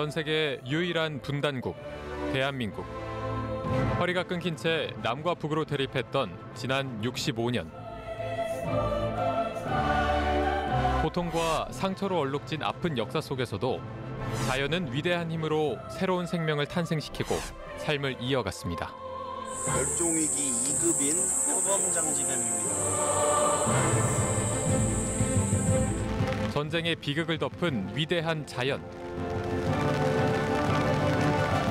전 세계 유일한 분단국, 대한민국. 허리가 끊긴 채 남과 북으로 대립했던 지난 65년. 고통과 상처로 얼룩진 아픈 역사 속에서도 자연은 위대한 힘으로 새로운 생명을 탄생시키고 삶을 이어갔습니다. 멸종위기 2급인 표범장지뱀입니다. 전쟁의 비극을 덮은 위대한 자연.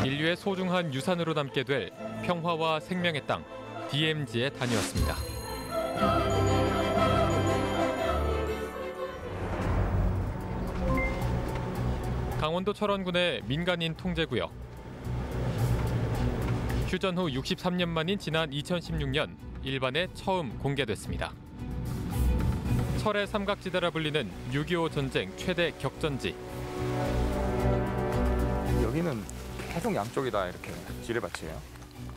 인류의 소중한 유산으로 남게 될 평화와 생명의 땅, DMZ에 다녀왔습니다. 강원도 철원군의 민간인 통제구역. 휴전 후 63년 만인 지난 2016년 일반에 처음 공개됐습니다. 철의 삼각지대라 불리는 6.25 전쟁 최대 격전지. 여기는 계속 양쪽이 다 이렇게 지뢰밭이에요?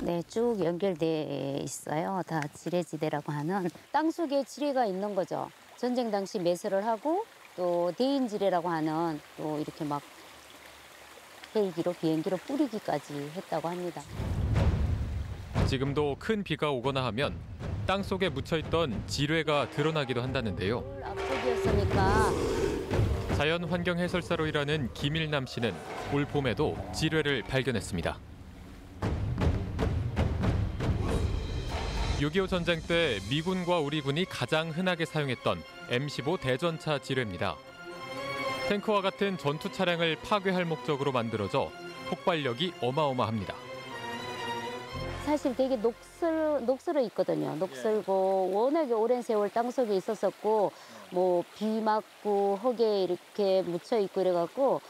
네, 쭉 연결돼 있어요. 다 지뢰지대라고 하는 땅속에 지뢰가 있는 거죠. 전쟁 당시 매설을 하고 또 대인지뢰라고 하는 또 이렇게 막 헬기로 비행기로 뿌리기까지 했다고 합니다. 지금도 큰 비가 오거나 하면 땅속에 묻혀있던 지뢰가 드러나기도 한다는데요. 앞쪽이었으니까 자연환경 해설사로 일하는 김일남 씨는 올 봄에도 지뢰를 발견했습니다. 6.25 전쟁 때 미군과 우리 군이 가장 흔하게 사용했던 M15 대전차 지뢰입니다. 탱크와 같은 전투 차량을 파괴할 목적으로 만들어져 폭발력이 어마어마합니다. 사실 되게 녹슬어 있거든요. 녹슬고 워낙에 오랜 세월 땅속에 있었었고 뭐 비 맞고 흙에 이렇게 묻혀 있고 이래갖고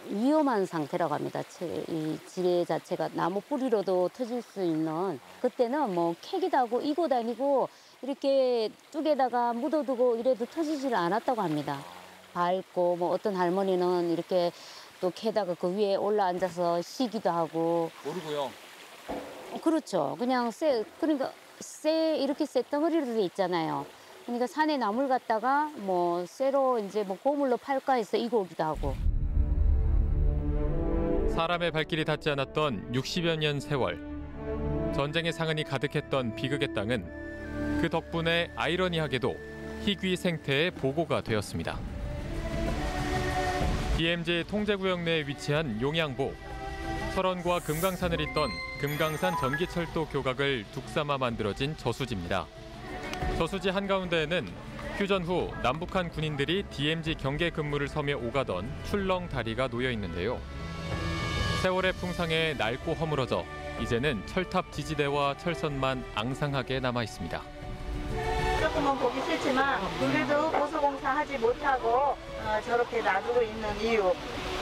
위험한 상태라고 합니다. 이 지뢰 자체가 나무 뿌리로도 터질 수 있는. 그때는 뭐 캐기도 하고 이고 다니고 이렇게 뚝에다가 묻어두고 이래도 터지지를 않았다고 합니다. 밟고 뭐 어떤 할머니는 이렇게 또 캐다가 그 위에 올라앉아서 쉬기도 하고. 모르고요. 그렇죠. 그냥 그러니까 이렇게 쇳덩어리로 돼 있잖아요. 그러니까 산에 나물 갖다가 뭐 쇠로 이제 뭐 고물로 팔까 해서 이고 오기도 하고. 사람의 발길이 닿지 않았던 60여 년 세월. 전쟁의 상흔이 가득했던 비극의 땅은 그 덕분에 아이러니하게도 희귀 생태의 보고가 되었습니다. DMZ 통제구역 내에 위치한 용양보. 철원과 금강산을 잇던 금강산 전기철도 교각을 둑삼아 만들어진 저수지입니다. 저수지 한가운데에는 휴전 후 남북한 군인들이 DMZ 경계 근무를 섬에 오가던 출렁 다리가 놓여 있는데요. 세월의 풍상에 낡고 허물어져 이제는 철탑 지지대와 철선만 앙상하게 남아 있습니다. 조금은 보기 싫지만 그래도 고소공사 하지 못하고 저렇게 놔두고 있는 이유.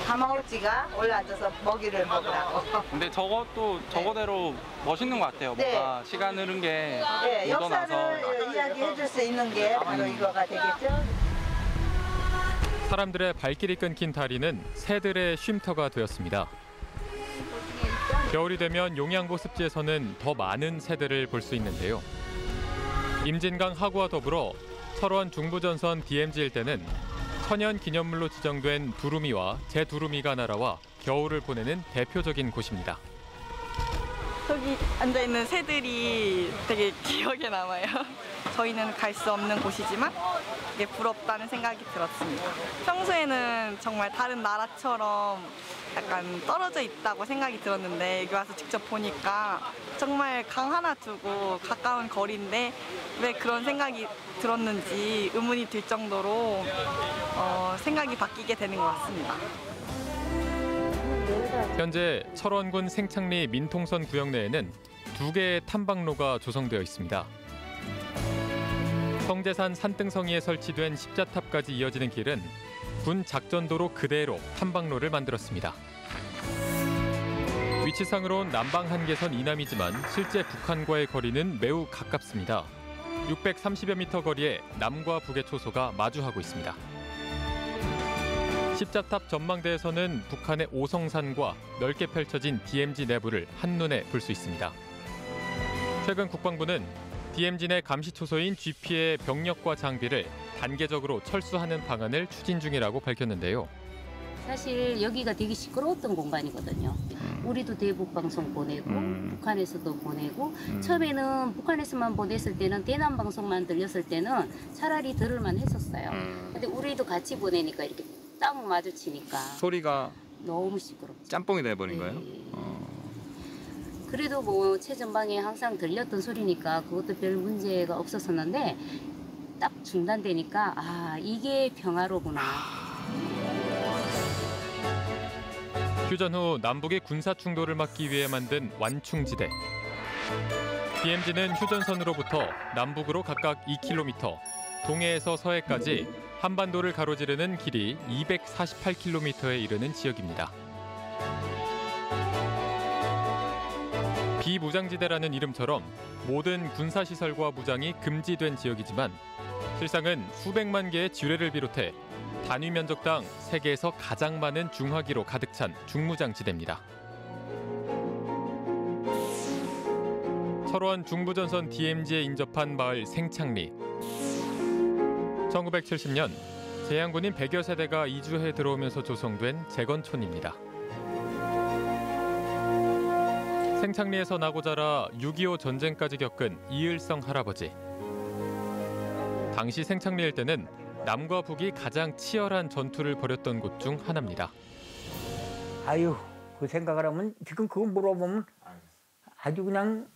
가마울지가 올라앉아서 먹이를 먹으라고. 근데 저것도 저거대로 멋있는 것 같아요. 네. 뭔가 시간 흐른 게 네, 묻어나서. 역사를 이야기해 줄 수 있는 게 바로 이거가 되겠죠. 사람들의 발길이 끊긴 다리는 새들의 쉼터가 되었습니다. 겨울이 되면 용양보 습지에서는 더 많은 새들을 볼 수 있는데요. 임진강 하구와 더불어 철원 중부전선 DMZ 일대는 천연 기념물로 지정된 두루미와 제두루미가 날아와 겨울을 보내는 대표적인 곳입니다. 저기 앉아있는 새들이 되게 기억에 남아요. 저희는 갈 수 없는 곳이지만 이게 부럽다는 생각이 들었습니다. 평소에는 정말 다른 나라처럼 약간 떨어져 있다고 생각이 들었는데 여기 와서 직접 보니까 정말 강 하나 두고 가까운 거리인데 왜 그런 생각이 들었는지 의문이 들 정도로 생각이 바뀌게 되는 것 같습니다. 현재 철원군 생창리 민통선 구역 내에는 2개의 탐방로가 조성되어 있습니다. 성제산 산등성이에 설치된 십자탑까지 이어지는 길은 군 작전도로 그대로 탐방로를 만들었습니다. 위치상으론 남방 한계선 이남이지만 실제 북한과의 거리는 매우 가깝습니다. 630여 미터 거리에 남과 북의 초소가 마주하고 있습니다. 십자탑 전망대에서는 북한의 오성산과 넓게 펼쳐진 DMZ 내부를 한눈에 볼 수 있습니다. 최근 국방부는 DMZ 내 감시 초소인 GP의 병력과 장비를 단계적으로 철수하는 방안을 추진 중이라고 밝혔는데요. 사실 여기가 되게 시끄러웠던 공간이거든요. 우리도 대북 방송 보내고 북한에서도 보내고 처음에는 북한에서만 보냈을 때는 대남 방송만 들렸을 때는 차라리 들을만 했었어요. 근데 우리도 같이 보내니까 이렇게 딱 마주치니까 소리가 너무 시끄럽죠. 짬뽕이 돼버린 네. 거예요? 그래도 뭐 최전방에 항상 들렸던 소리니까 그것도 별 문제가 없었었는데 딱 중단되니까 아 이게 평화로구나. 휴전 후 남북의 군사 충돌을 막기 위해 만든 완충지대. DMZ는 휴전선으로부터 남북으로 각각 2km, 동해에서 서해까지 한반도를 가로지르는 길이 248km에 이르는 지역입니다. 비무장지대라는 이름처럼 모든 군사시설과 무장이 금지된 지역이지만 실상은 수백만 개의 지뢰를 비롯해 단위 면적당 세계에서 가장 많은 중화기로 가득 찬 중무장지대입니다. 철원 중부전선 DMZ에 인접한 마을 생창리. 1970년 제향군인 100여 세대가 이주해 들어오면서 조성된 재건촌입니다. 생창리에서 나고 자라 6.25 전쟁까지 겪은 이을성 할아버지. 당시 생창리일 때는 남과 북이 가장 치열한 전투를 벌였던 곳 중 하나입니다. 아유, 그 생각을 하면 지금 그거 물어보면 아주 그냥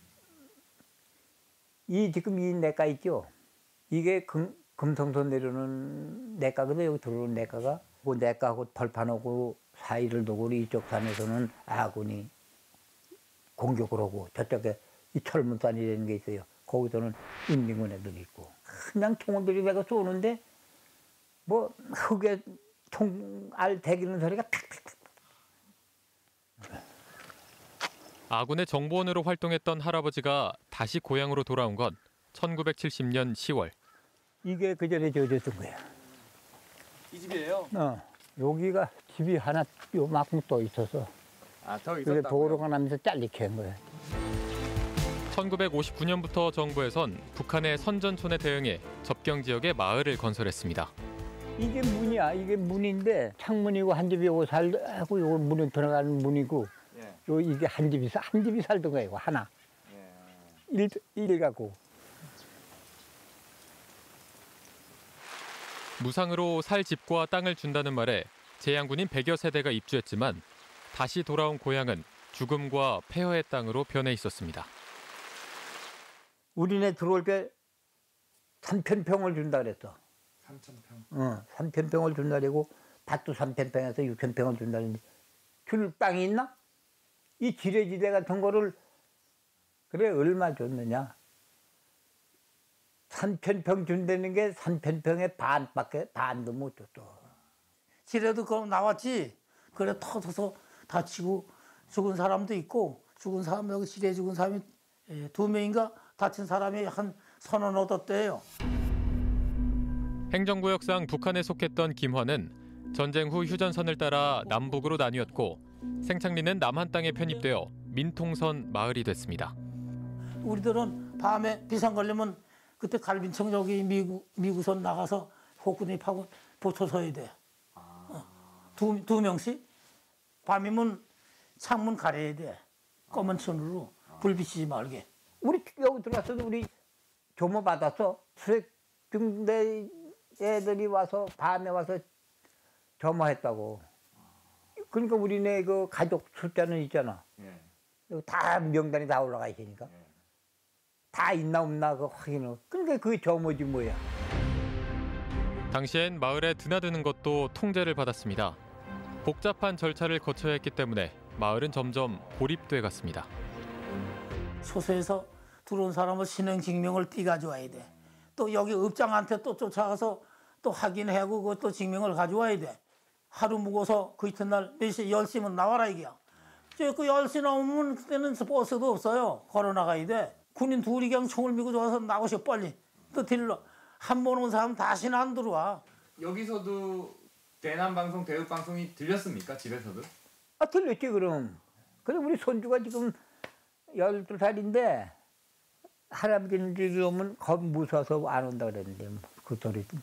지금 이 내과 있죠. 이게 금성선 내려오는 내과거든요. 여기 들어오는 내과가. 그 내과하고 벌판하고 사이를 두고 이쪽 산에서는 아군이 공격을 하고 저쪽에 이 철문산이라는 게 있어요. 거기서는 인민군 애들이 있고 그냥 총을 들이대고 쏘는데 뭐 흙에 총알 대기는 소리가 탁탁탁. 아군의 정보원으로 활동했던 할아버지가 다시 고향으로 돌아온 건 1970년 10월. 이게 그 전에 지어졌던 거야. 이 집이에요? 여기가 집이 하나 요만큼 또 있어서. 더 그게 도로가 나면서 잘리게 한 거야. 1959년부터 정부에선 북한의 선전촌에 대응해 접경 지역에 마을을 건설했습니다. 이게 문이야. 이게 문인데 창문이고 한 집이 요거 살고 요거 문에 들어가는 문이고 요 이게 한 집이 살던 거야. 이거 하나. 일 갖고. 무상으로 살 집과 땅을 준다는 말에 제향군인 100여 세대가 입주했지만 다시 돌아온 고향은 죽음과 폐허의 땅으로 변해 있었습니다. 우리네 들어올 때 3편평을 준다 그랬어. 3,000평? 3편평을 준다 그러고 밭도 3편평에서 6편평을 준다는데 줄 땅이 있나? 이 지뢰지대 같은 거를 그래 얼마 줬느냐? 3편평 준다는 게 3편평의 반도 못 줬어. 지뢰도 그럼 나왔지. 그래 터져서 다치고 죽은 사람도 있고 죽은 사람 여기 지뢰 죽은 사람이 2명인가 다친 사람이 한 1,000원 얻었대요. 행정구역상 북한에 속했던 김화는 전쟁 후 휴전선을 따라 남북으로 나뉘었고 생창리는 남한 땅에 편입되어 민통선 마을이 됐습니다. 우리들은 밤에 비상 걸리면 그때 갈빈청 저기 미구선 나가서 호구니 파고 보초 서야 돼. 두 명씩 밤이면 창문 가려야 돼. 검은 천으로 불 비치지 말게. 우리 여기 들어왔어도 우리 조모 받았어. 수색중대 애들이 와서 밤에 와서 점화했다고. 그러니까 우리네 그 가족 숫자는 있잖아. 여기 다 명단이 다 올라가 있으니까. 다 있나 없나 그 확인을. 그러니까 그게 점호지 뭐야. 당시엔 마을에 드나드는 것도 통제를 받았습니다. 복잡한 절차를 거쳐야 했기 때문에 마을은 점점 고립돼 갔습니다. 소소에서 들어온 사람은 신행증명을 띄가져와야 돼. 또 여기 읍장한테 또 쫓아가서 또 확인하고 그것도 증명을 가져와야 돼. 하루 묵어서 그 이튿날 몇 시, 10시면 나와라 이게야. 그 10시 나오면 그때는 버스도 없어요. 걸어 나가야 돼. 군인 둘이 그냥 총을 밀고 들어와서 나오셔 빨리. 또 딜러. 한 번 온 사람 다시는 안 들어와. 여기서도 대남방송, 대북방송이 들렸습니까? 집에서도? 아 들렸지 그럼. 그래 우리 손주가 지금 12살인데 할아버지는 지금 오면 겁 무서워서 안 온다 그랬는데 그 소리도.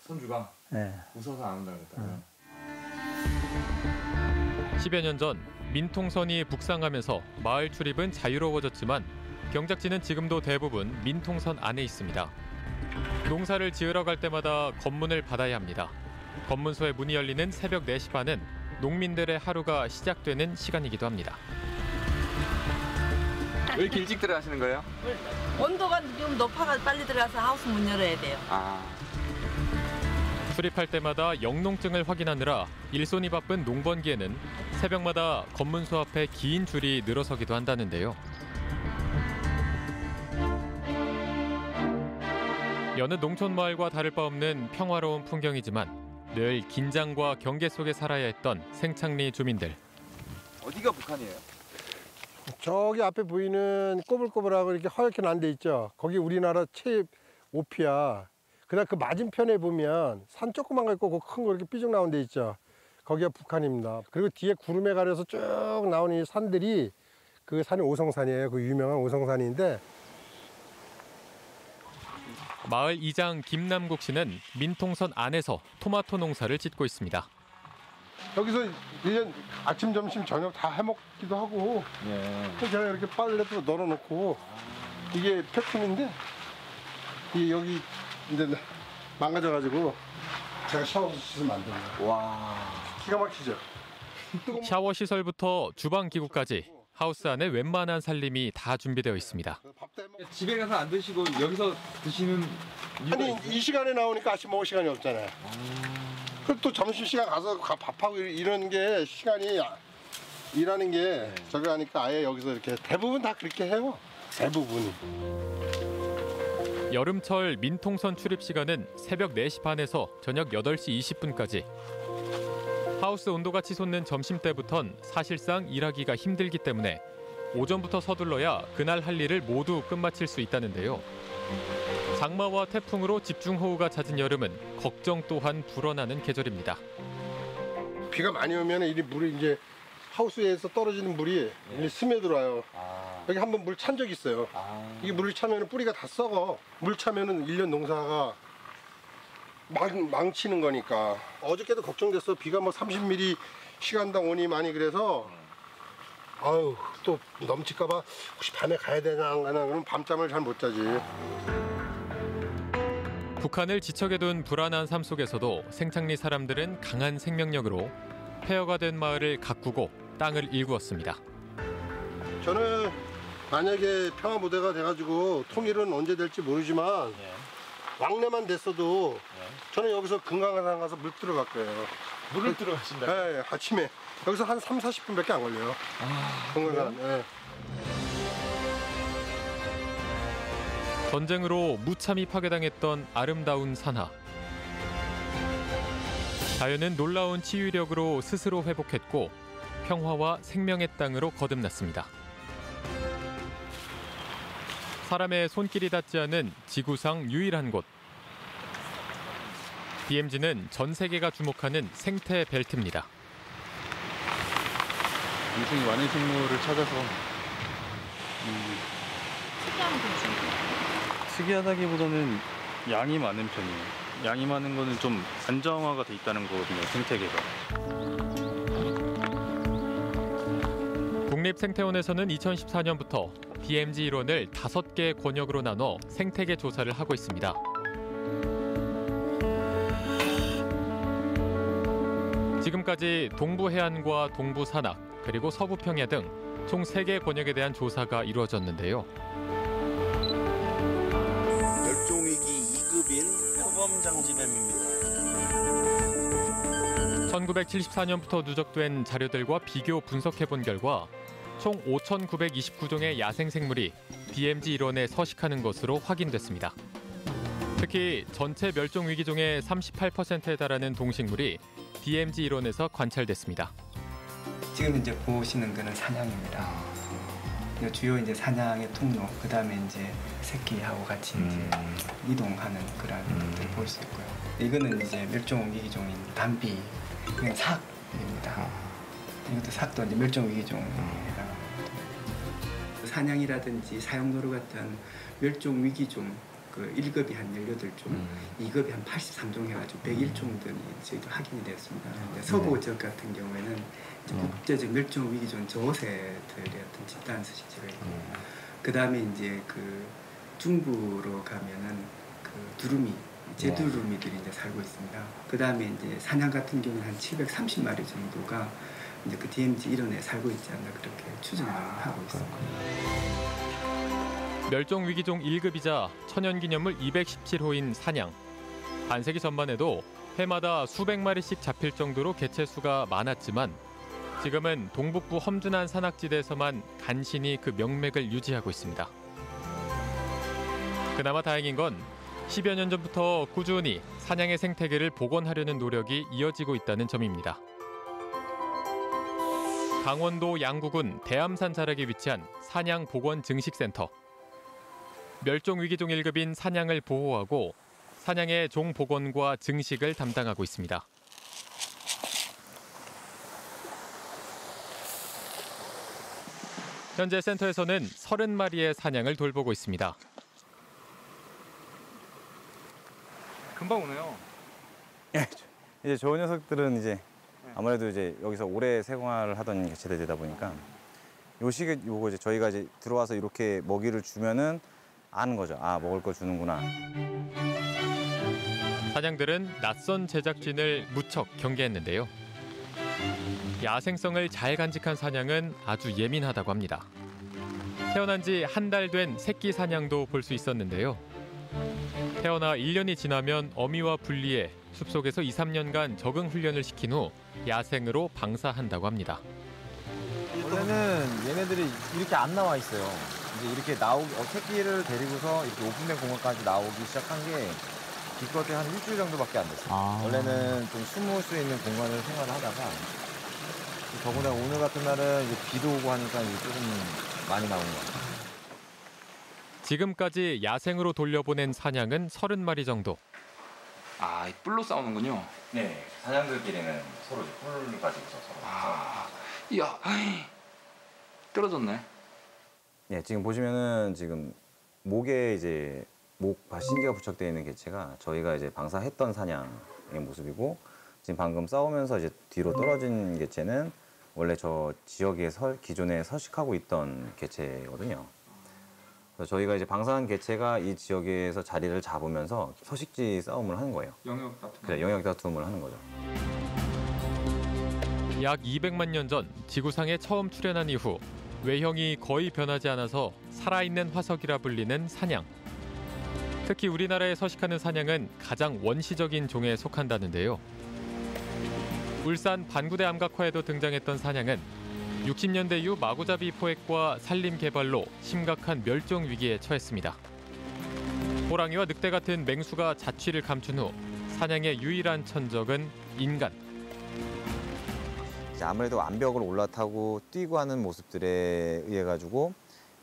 손주가? 네. 무서워서 안 온다 그랬다고요? (10여 년) 전 민통선이 북상하면서 마을 출입은 자유로워졌지만 경작지는 지금도 대부분 민통선 안에 있습니다. 농사를 지으러 갈 때마다 검문을 받아야 합니다. 검문소의 문이 열리는 새벽 4시 반은 농민들의 하루가 시작되는 시간이기도 합니다. 왜 이렇게 일찍 들어가시는 거예요? 온도가 좀 높아서 빨리 들어가서 하우스 문 열어야 돼요. 출입할 때마다 영농증을 확인하느라 일손이 바쁜 농번기에는 새벽마다 검문소 앞에 긴 줄이 늘어서기도 한다는데요. 여느 농촌 마을과 다를 바 없는 평화로운 풍경이지만 늘 긴장과 경계 속에 살아야 했던 생창리 주민들. 어디가 북한이에요? 저기 앞에 보이는 꼬불꼬불하고 이렇게 허옇게 난 데 있죠. 거기 우리나라 최오피야. 그다음 그 맞은편에 보면 산 조그만 거 있고 큰 거 이렇게 삐죽 나온 데 있죠. 거기가 북한입니다. 그리고 뒤에 구름에 가려서 쭉 나오는 이 산들이 그 산이 오성산이에요. 그 유명한 오성산인데. 마을 이장 김남국 씨는 민통선 안에서 토마토 농사를 짓고 있습니다. 여기서 1년 아침, 점심, 저녁 다 해먹기도 하고 제가 이렇게 빨래도 널어놓고 이게 폐품인데 이게 여기 이제 망가져가지고 제가 샤워 시설 만들어요. 와, 기가 막히죠. 샤워 시설부터 주방 기구까지 하우스 안에 웬만한 살림이 다 준비되어 있습니다. 집에 가서 안 드시고 여기서 드시는 아니 이 시간에 나오니까 아침 먹을 시간이 없잖아요. 그리고 또 점심시간 가서 밥하고 이런 게 시간이 일하는 게 저기 하니까 아예 여기서 이렇게 대부분 다 그렇게 해요. 대부분이. 여름철 민통선 출입 시간은 새벽 4시 반에서 저녁 8시 20분까지. 하우스 온도가 치솟는 점심때부턴 사실상 일하기가 힘들기 때문에 오전부터 서둘러야 그날 할 일을 모두 끝마칠 수 있다는데요. 장마와 태풍으로 집중호우가 잦은 여름은 걱정 또한 불어나는 계절입니다. 비가 많이 오면 이 물이 이제 하우스에서 떨어지는 물이 스며들어요. 여기 한번 물 찬 적이 있어요. 이게 물을 차면 뿌리가 다 썩어. 물 차면은 1년 농사가 망치는 거니까. 어저께도 걱정됐어. 비가 뭐 30mm 시간당 오니 많이 그래서 아유 또 넘칠까봐 혹시 밤에 가야 되나 안 가나 그러면 밤잠을 잘 못 자지. 북한을 지척에 둔 불안한 삶 속에서도 생창리 사람들은 강한 생명력으로 폐허가 된 마을을 가꾸고 땅을 일구었습니다. 저는 만약에 평화무대가 돼가지고 통일은 언제 될지 모르지만 왕래만 됐어도 저는 여기서 금강산 가서 물 들어갈 거예요. 물을 들어가신다? 네, 아침에. 여기서 한 30-40분밖에 안 걸려요. 금강산. 네. 전쟁으로 무참히 파괴당했던 아름다운 산하. 자연은 놀라운 치유력으로 스스로 회복했고 평화와 생명의 땅으로 거듭났습니다. 사람의 손길이 닿지 않은 지구상 유일한 곳. DMZ는 전 세계가 주목하는 생태 벨트입니다. 유승이 많은 식물을 찾아서 특이하다기보다는 양이 많은 편이에요. 양이 많은 거는 좀 안정화가 돼 있다는 거거든요, 생태계가. 국립생태원에서는 2014년부터 DMZ 일원을 5개 권역으로 나눠 생태계 조사를 하고 있습니다. 지금까지 동부해안과 동부산악, 그리고 서부평야 등 총 3개 권역에 대한 조사가 이루어졌는데요. 멸종위기 2급인 표범장지뱀입니다. 1974년부터 누적된 자료들과 비교 분석해본 결과 총 5,929종의 야생생물이 DMZ 일원에 서식하는 것으로 확인됐습니다. 특히 전체 멸종위기종의 38%에 달하는 동식물이 DMZ 일원에서 관찰됐습니다. 지금 이제 보시는 거는 사냥입니다. 주요 이제 사냥의 통로, 그 다음에 이제 새끼하고 같이 이제 이동하는 그런 것들을 볼 수 있고요. 이거는 이제 멸종위기종인 담비, 이건 삭입니다. 이것도 삭도 이제 멸종위기종에 해당합니다. 사냥이라든지 사용도로 같은 멸종위기종 그 1급이 한 18종, 2급이 한 83종 해가지고 101종들이 저희도 확인이 됐습니다. 서부 지역 같은 경우에는 이제 국제적 멸종 위기종 저새들의 어떤 집단 서식지가 있고, 그 다음에 이제 그 중부로 가면은 그 두루미, 제두루미들이 이제 살고 있습니다. 그 다음에 이제 사냥 같은 경우는 한 730마리 정도가 이제 그 DMZ 일원에 살고 있지 않나 그렇게 추정을 하고 있습니다. 멸종위기종 1급이자 천연기념물 217호인 사냥. 반세기 전만 해도 해마다 수백 마리씩 잡힐 정도로 개체수가 많았지만 지금은 동북부 험준한 산악지대에서만 간신히 그 명맥을 유지하고 있습니다. 그나마 다행인 건 10여 년 전부터 꾸준히 사냥의 생태계를 복원하려는 노력이 이어지고 있다는 점입니다. 강원도 양구군 대암산 자락에 위치한 사냥복원증식센터. 멸종위기종 1급인 사냥을 보호하고 사냥의 종 복원과 증식을 담당하고 있습니다. 현재 센터에서는 30마리의 사냥을 돌보고 있습니다. 금방 오네요. 이제 저 녀석들은 이제 아무래도 이제 여기서 오래 생활을 하던 개체들이다 보니까 요 시기 요거 이제 저희가 이제 들어와서 이렇게 먹이를 주면은 아는 거죠. 아, 먹을 거 주는구나. 사냥들은 낯선 제작진을 무척 경계했는데요. 야생성을 잘 간직한 사냥은 아주 예민하다고 합니다. 태어난 지 한 달 된 새끼 사냥도 볼 수 있었는데요. 태어나 1년이 지나면 어미와 분리해 숲속에서 2, 3년간 적응 훈련을 시킨 후 야생으로 방사한다고 합니다. 원래는 얘네들이 이렇게 안 나와 있어요. 이제 이렇게 새끼를 데리고서 이렇게 오픈된 공간까지 나오기 시작한 게 기껏해 한 일주일 정도밖에 안 됐어요. 원래는 좀 숨을 수 있는 공간을 생활을 하다가 더구나 오늘 같은 날은 이제 비도 오고 하니까 이제 조금 많이 나온 것 같아요. 지금까지 야생으로 돌려보낸 사냥은 30마리 정도. 아, 이 뿔로 싸우는군요. 네, 사냥들끼리는 서로 뿔을 가지고서 서로. 아, 이야, 떨어졌네. 네, 지금 보시면은 지금 목에 이제 신기가 부착되어 있는 개체가 저희가 이제 방사했던 사냥의 모습이고, 지금 방금 싸우면서 이제 뒤로 떨어진 개체는 원래 저 지역에 기존에 서식하고 있던 개체거든요. 그래서 저희가 이제 방사한 개체가 이 지역에서 자리를 잡으면서 서식지 싸움을 하는 거예요. 영역 다툼. 그래, 영역 다툼을 하는 거죠. 약 200만 년 전 지구상에 처음 출현한 이후 외형이 거의 변하지 않아서 살아있는 화석이라 불리는 사냥. 특히 우리나라에 서식하는 사냥은 가장 원시적인 종에 속한다는데요. 울산 반구대 암각화에도 등장했던 사냥은 60년대 이후 마구잡이 포획과 산림 개발로 심각한 멸종 위기에 처했습니다. 호랑이와 늑대 같은 맹수가 자취를 감춘 후 사냥의 유일한 천적은 인간. 이제 아무래도 암벽을 올라타고 뛰고 하는 모습들에 의해 가지고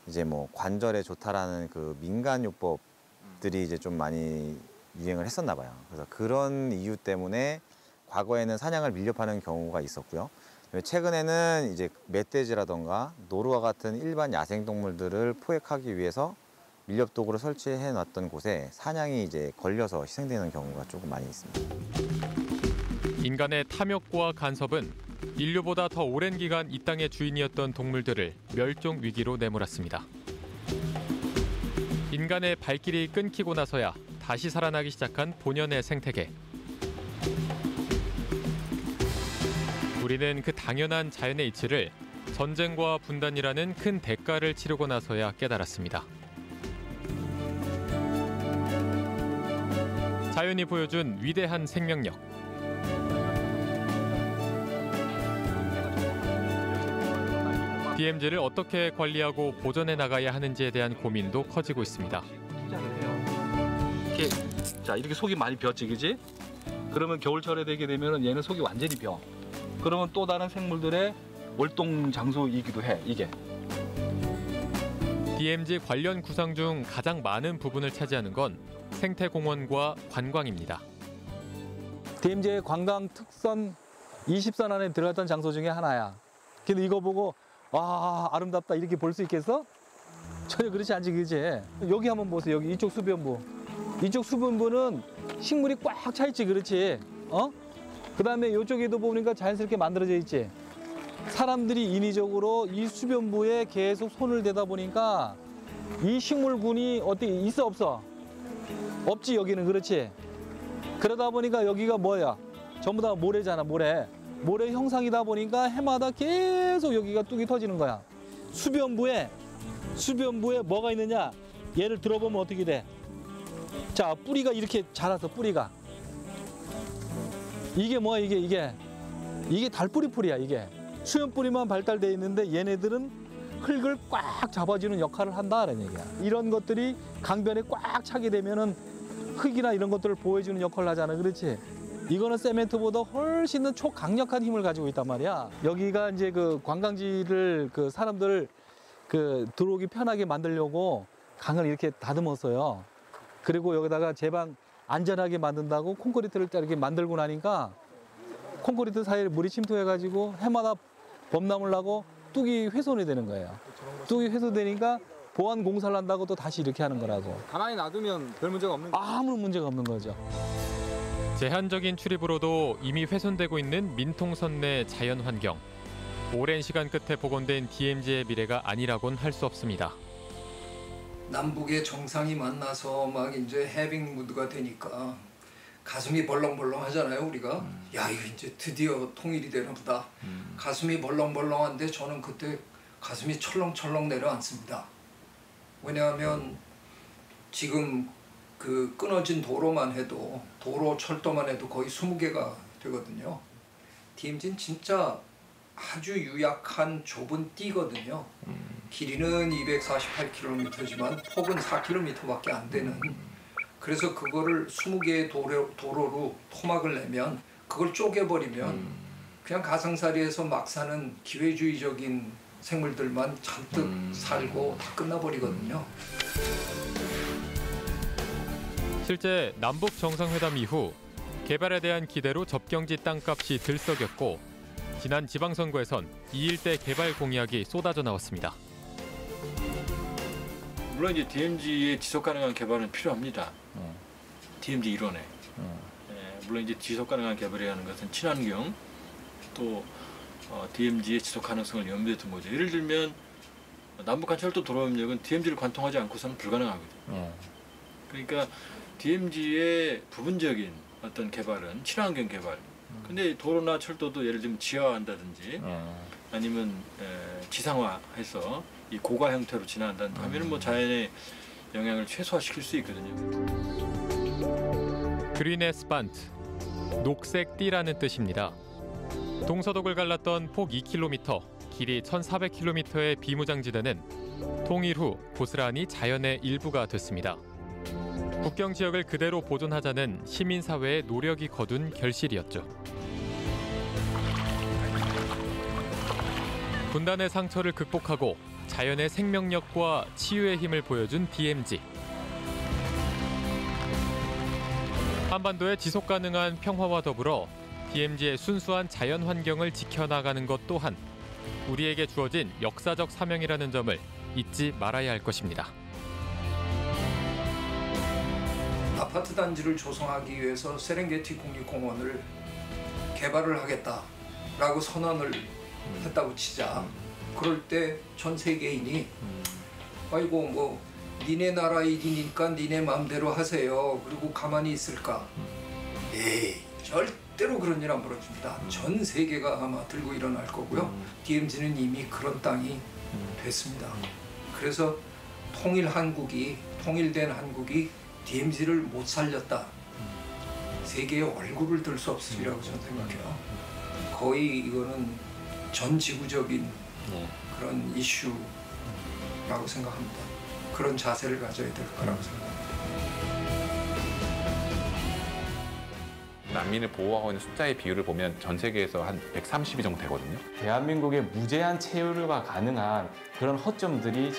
이제 뭐 관절에 좋다라는 그 민간요법들이 이제 좀 많이 유행을 했었나 봐요. 그래서 그런 이유 때문에 과거에는 사냥을 밀렵하는 경우가 있었고요. 최근에는 이제 멧돼지라던가 노루와 같은 일반 야생동물들을 포획하기 위해서 밀렵도구를 설치해 놨던 곳에 사냥이 이제 걸려서 희생되는 경우가 조금 많이 있습니다. 인간의 탐욕과 간섭은 인류보다 더 오랜 기간 이 땅의 주인이었던 동물들을 멸종 위기로 내몰았습니다. 인간의 발길이 끊기고 나서야 다시 살아나기 시작한 본연의 생태계. 우리는 그 당연한 자연의 이치를 전쟁과 분단이라는 큰 대가를 치르고 나서야 깨달았습니다. 자연이 보여준 위대한 생명력. DMZ를 어떻게 관리하고 보존해 나가야 하는지에 대한 고민도 커지고 있습니다. 이렇게 속이 많이 벼지, 그지? 그러면 겨울철에 되게 되면 얘는 속이 완전히 벼. 그러면 또 다른 생물들의 월동 장소이기도 해, 이게. DMZ 관련 구상 중 가장 많은 부분을 차지하는 건 생태공원과 관광입니다. DMZ의 관광 특선 20선 안에 들어갔던 장소 중에 하나야. 근데 이거 보고 와, 아름답다 이렇게 볼 수 있겠어? 전혀 그렇지 않지, 그지? 여기 한번 보세요. 여기 이쪽 수변부. 이쪽 수변부는 식물이 꽉 차 있지, 그렇지? 그다음에 이쪽에도 보니까 자연스럽게 만들어져 있지. 사람들이 인위적으로 이 수변부에 계속 손을 대다 보니까 이 식물군이 어떻게 있어 없어? 없지 여기는, 그렇지? 그러다 보니까 여기가 뭐야? 전부 다 모래잖아, 모래. 모래 형상이다 보니까 해마다 계속 여기가 뚝이 터지는 거야. 수변부에 뭐가 있느냐? 얘를 들어보면 어떻게 돼? 자, 뿌리가 이렇게 자라서 뿌리가. 이게 뭐야, 이게 달뿌리 풀이야, 이게. 수염뿌리만 발달돼 있는데 얘네들은 흙을 꽉 잡아주는 역할을 한다는 얘기야. 이런 것들이 강변에 꽉 차게 되면은 흙이나 이런 것들을 보호해주는 역할을 하잖아, 그렇지? 이거는 세멘트보다 훨씬 더 초강력한 힘을 가지고 있단 말이야. 여기가 이제 그 관광지를 그 사람들 그 들어오기 편하게 만들려고 강을 이렇게 다듬었어요. 그리고 여기다가 제방 안전하게 만든다고 콘크리트를 이렇게 만들고 나니까 콘크리트 사이에 물이 침투해가지고 해마다 범람을 하고 뚝이 훼손이 되는 거예요. 뚝이 훼손되니까 보완 공사를 한다고 또 다시 이렇게 하는 거라고. 가만히 놔두면 별 문제가 없는 거죠? 아무 문제가 없는 거죠. 제한적인 출입으로도 이미 훼손되고 있는 민통선 내 자연환경. 오랜 시간 끝에 복원된 DMZ의 미래가 아니라곤 할 수 없습니다. 남북의 정상이 만나서 막 이제 해빙 무드가 되니까 가슴이 벌렁벌렁 하잖아요, 우리가. 야, 이거 이제 드디어 통일이 되나 보다. 가슴이 벌렁벌렁한데 저는 그때 가슴이 철렁철렁 내려앉습니다. 왜냐하면 지금 그 끊어진 도로만 해도, 도로 철도만 해도 거의 20개가 되거든요. DMZ는 진짜 아주 유약한 좁은 띠거든요. 길이는 248km지만 폭은 4km밖에 안 되는. 그래서 그거를 20개의 도로로 토막을 내면, 그걸 쪼개버리면 그냥 가상사리에서 막 사는 기회주의적인 생물들만 잔뜩 살고 다 끝나버리거든요. 실제 남북 정상회담 이후 개발에 대한 기대로 접경지 땅값이 들썩였고 지난 지방선거에선 이 일대 개발 공약이 쏟아져 나왔습니다. 물론 이제 DMZ의 지속 가능한 개발은 필요합니다. DMZ 일원에. 물론 이제 지속 가능한 개발이라는 하는 것은 친환경 또 DMZ의 지속 가능성을 염두에 둔 거죠. 예를 들면 남북한 철도 도로협력은 DMZ를 관통하지 않고서는 불가능하거든요. 그러니까 DMZ의 부분적인 어떤 개발은 친환경 개발. 근데 도로나 철도도 예를 들면 지하화한다든지 아니면 지상화해서 이 고가 형태로 진화한다든지 하면 뭐 자연의 영향을 최소화시킬 수 있거든요. 그린 에스판트, 녹색 띠라는 뜻입니다. 동서독을 갈랐던 폭 2km, 길이 1,400km의 비무장지대는 통일 후 고스란히 자연의 일부가 됐습니다. 국경 지역을 그대로 보존하자는 시민사회의 노력이 거둔 결실이었죠. 분단의 상처를 극복하고 자연의 생명력과 치유의 힘을 보여준 DMZ. 한반도의 지속가능한 평화와 더불어 DMZ의 순수한 자연 환경을 지켜나가는 것 또한 우리에게 주어진 역사적 사명이라는 점을 잊지 말아야 할 것입니다. 아파트 단지를 조성하기 위해서 세렝게티 국립공원을 개발을 하겠다라고 선언을 했다고 치자. 그럴 때 전 세계인이 아이고 뭐 니네 나라 일이니까 니네 마음대로 하세요. 그리고 가만히 있을까? 에이, 절대로 그런 일 안 벌어집니다. 전 세계가 아마 들고 일어날 거고요. DMZ는 이미 그런 땅이 됐습니다. 그래서 통일된 한국이 DMZ를 못 살렸다. 세계의 얼굴을 들 수 없으리라고 저는 생각해요. 거의 이거는 전 지구적인 그런 이슈라고 생각합니다. 그런 자세를 가져야 될 거라고 생각합니다. 난민을 보호하고 있는 숫자의 비율을 보면 전 세계에서 한 130이 정도 되거든요. 대한민국의 무제한 체류가 가능한 그런 허점들이